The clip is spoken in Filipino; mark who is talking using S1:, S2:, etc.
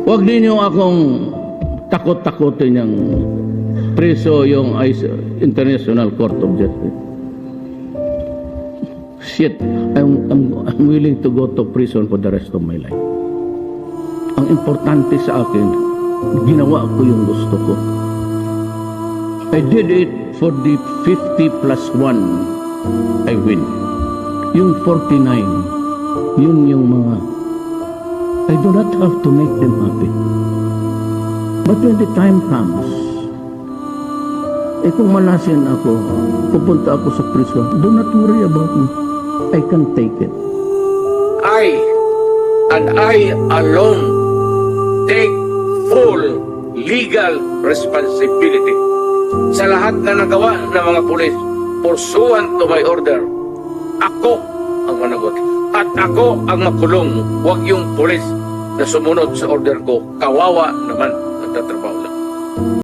S1: Huwag ninyo akong takot-takotin yung preso yung International Court of Justice. Shit, I'm willing to go to prison for the rest of my life. Ang importante sa akin, ginawa ko yung gusto ko. I did it for the 50 plus 1, I win. Yung 49, yun yung mga, I do not have to make them happy. But when the time comes, kung malasin ako, pupunta ako sa prison, do not worry about me. I can take it.
S2: I, and I alone, take full legal responsibility sa lahat na nagawa ng mga pulis pursuant to my order. Ako ang managot. At ako ang makulong. Huwag yung pulis na sumunod sa order ko. Kawawa naman ang tatrabaho lang.